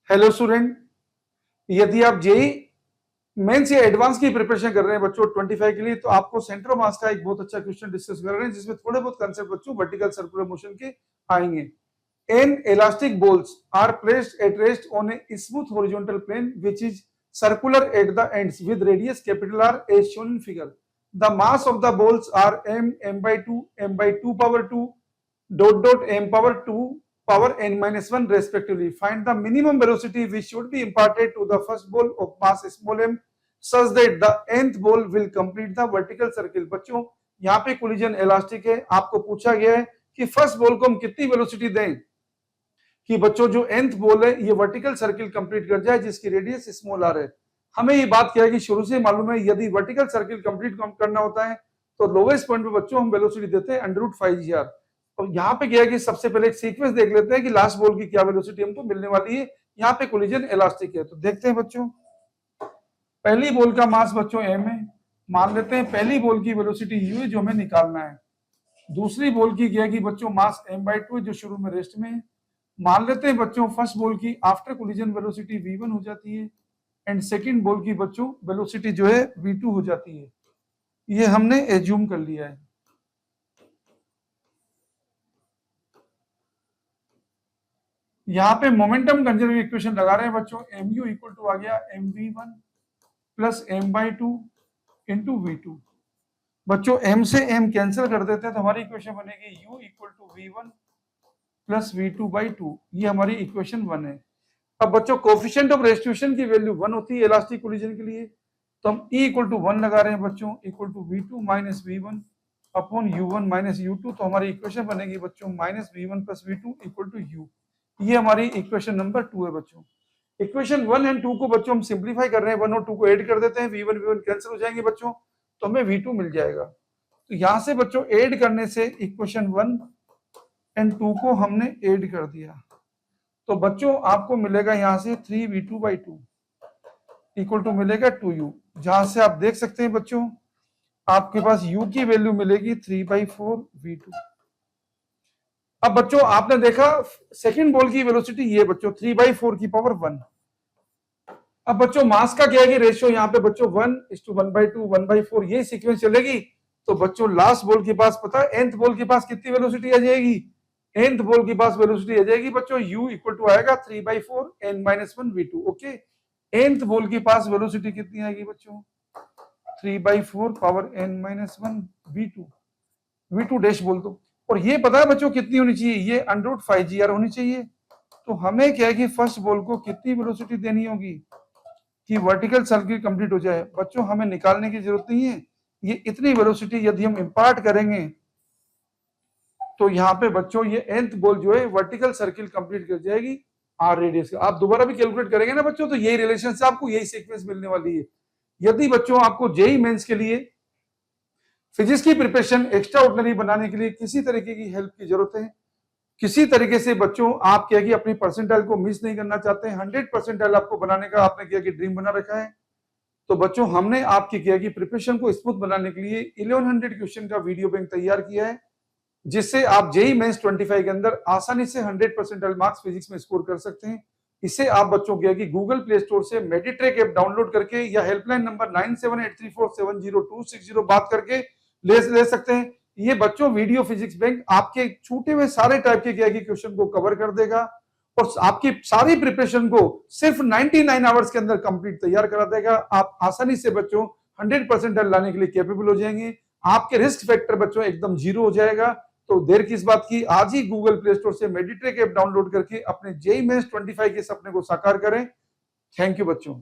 Hello student, यदि आप JEE mains या एडवांस की प्रिपरेशन कर रहे हैं बच्चों 25 के लिए, तो आपको सेंटर ऑफ मास का एक बहुत अच्छा क्वेश्चन डिस्कस कर रहे हैं जिसमें थोड़े बहुत कंसेप्ट बच्चों वर्टिकल सर्कुलर मोशन के आएंगे। N elastic balls are placed at rest on a smooth horizontal plane which is circular at the ends with radius capital R as shown in figure. The mass of the balls are m by 2, m by 2 power 2, m power 2 power n minus 1 respectively. Find the minimum velocity which should be imparted to the first ball of mass small m such that the nth ball will complete the vertical circle. बच्चों यहाँ पे collision elastic है, आपको पूछा गया है कि first ball को हम कितनी वेलोसिटी दें कि बच्चों जो nth बॉल है ये वर्टिकल सर्किल कंप्लीट कर जाए जिसकी रेडियस स्मॉल आर है। हमें ये बात क्या है कि शुरू से मालूम है यदि वर्टिकल सर्किल कंप्लीट करना होता है तो लोवेस्ट पॉइंट पे बच्चों हम वेलोसिटी देते हैं √5 g। और यहाँ पे क्या है कि सबसे पहले एक सीक्वेंस देख लेते हैं कि लास्ट बॉल की क्या वेलोसिटी हमको मिलने वाली है। यहाँ पे कोलिजन इलास्टिक है तो देखते हैं बच्चों। पहली बॉल का मास बच्चों m है, मान लेते हैं पहली बॉल की वेलोसिटी u है जो हमें निकालना है। दूसरी बॉल की क्या है कि बच्चों मास m/2 जो शुरू में रेस्ट में है। मान लेते हैं बच्चों फर्स्ट बॉल की आफ्टर कोलिजन वेलोसिटी v1 हो जाती है एंड सेकंड बॉल की बच्चों वेलोसिटी जो है v2 हो जाती है। ये हमने एज्यूम कर लिया है। यहाँ पे मोमेंटम कंजर्वेटिव इक्वेशन लगा रहे हैं बच्चों। mu इक्वल टू आ गया mv1 plus m/2 into v2। बच्चों m से m कैंसिल कर देते हैं तो हमारी इक्वेशन बनेगी u equal to v1 plus v2/2। ये हमारी इक्वेशन 1 है। अब बच्चों कोफिशिएंट ऑफ रेस्टिट्यूशन की वैल्यू 1 होती है इलास्टिक कोलिजन के लिए, तो हम E इक्वल टू 1 लगा रहे हैं बच्चों, equal to v2 minus v1 upon u1 minus u2। तो हमारी इक्वेशन बनेगी बच्चों minus v1 plus v2 equal to u। ये हमारी इक्वेशन नंबर 2 है बच्चों। इक्वेशन 1 एंड 2 को बच्चों हम सिंप्लीफाई कर रहे हैं, 1 और 2 को ऐड कर देते हैं, v1 कैंसिल हो जाएंगे बच्चों, तो हमें v2 मिल जाएगा। तो यहां से बच्चों ऐड करने से इक्वेशन 1 एंड 2 को हमने ऐड कर दिया तो बच्चों आपको मिलेगा यहां से 3v2/2 इक्वल टू मिलेगा 2u। जहां से आप देख सकते हैं बच्चों आपके पास u की वैल्यू मिलेगी 3/4v2। अब बच्चों आपने देखा सेकंड बॉल की वेलोसिटी ये बच्चों 3/4 की पावर 1। अब बच्चों मास का क्या है कि रेशियो यहाँ पे बच्चों 1:1/2 1/4 ये सीक्वेंस चलेगी। तो बच्चों लास्ट बॉल के पास पता है nth बॉल के पास कितनी वेलोसिटी आ जाएगी, nth बॉल के पास वेलोसिटी आ जाएगी बच्चों u इक्वल टू आएगा 3/4 n-1 v2। Okay, nth ball के पास वेलोसिटी कितनी आएगी बच्चों 3/4 पावर n-1 v2 डैश बोल दो। और ये पता है बच्चों कितनी होनी चाहिए, ये √5 होनी चाहिए। तो हमें क्या है कि फर्स्ट बॉल को कितनी वेलोसिटी देनी होगी कि वर्टिकल सर्किल कंप्लीट हो जाए। बच्चों हमें निकालने की जरूरत नहीं है, ये इतनी वेलोसिटी यदि हम इंपार्ट करेंगे तो यहाँ पे बच्चों ये nth बॉल जो है वर्टिकल सर्किल कंप्लीट कर जाएगी r रेडियस का। आप दोबारा भी कैलकुलेट करेंगे ना बच्चों तो यही रिलेशन से आपको यही सीक्वेंस मिलने वाली है। यदि बच्चों आपको जेई मेंस के लिए फिजिक्स की प्रिपरेशन एक्स्ट्रा ऑर्डिनरी बनाने के लिए किसी तरीके की हेल्प की जरूरत है, किसी तरीके से बच्चों आप क्या कि अपनी परसेंटाइल को मिस नहीं करना चाहते हैं, 100% आपको बनाने का आपने क्या कि ड्रीम बना रखा है, तो बच्चों हमने आपकी क्या कि प्रिपरेशन को स्मूथ बनाने के लिए 1100 क्वेश्चन का वीडियो बैंक तैयार किया है जिससे आप जेई मेंस 25 के अंदर आसानी से 100% मार्क्स फिजिक्स में स्कोर कर सकते हैं। इसे आप बच्चों क्या कि गूगल प्ले स्टोर से मेडिट्रैक ऐप डाउनलोड करके या हेल्पलाइन नंबर 9783470260 बात करके ले सकते हैं। ये बच्चों वीडियो फिजिक्स बैंक आपके छूटे हुए सारे टाइप के क्या क्वेश्चन को कवर कर देगा और आपकी सारी प्रिपरेशन को सिर्फ 99 आवर्स के अंदर कंप्लीट तैयार करा देगा। आप आसानी से बच्चों 100% लाने के लिए कैपेबल हो जाएंगे, आपके रिस्क फैक्टर बच्चों एकदम 0 हो जाएगा। तो देर किस बात की, आज ही गूगल प्ले स्टोर से मेडिट्रैक ऐप डाउनलोड करके अपने जेई मेंस 25 के सपने को साकार करें। थैंक यू बच्चों।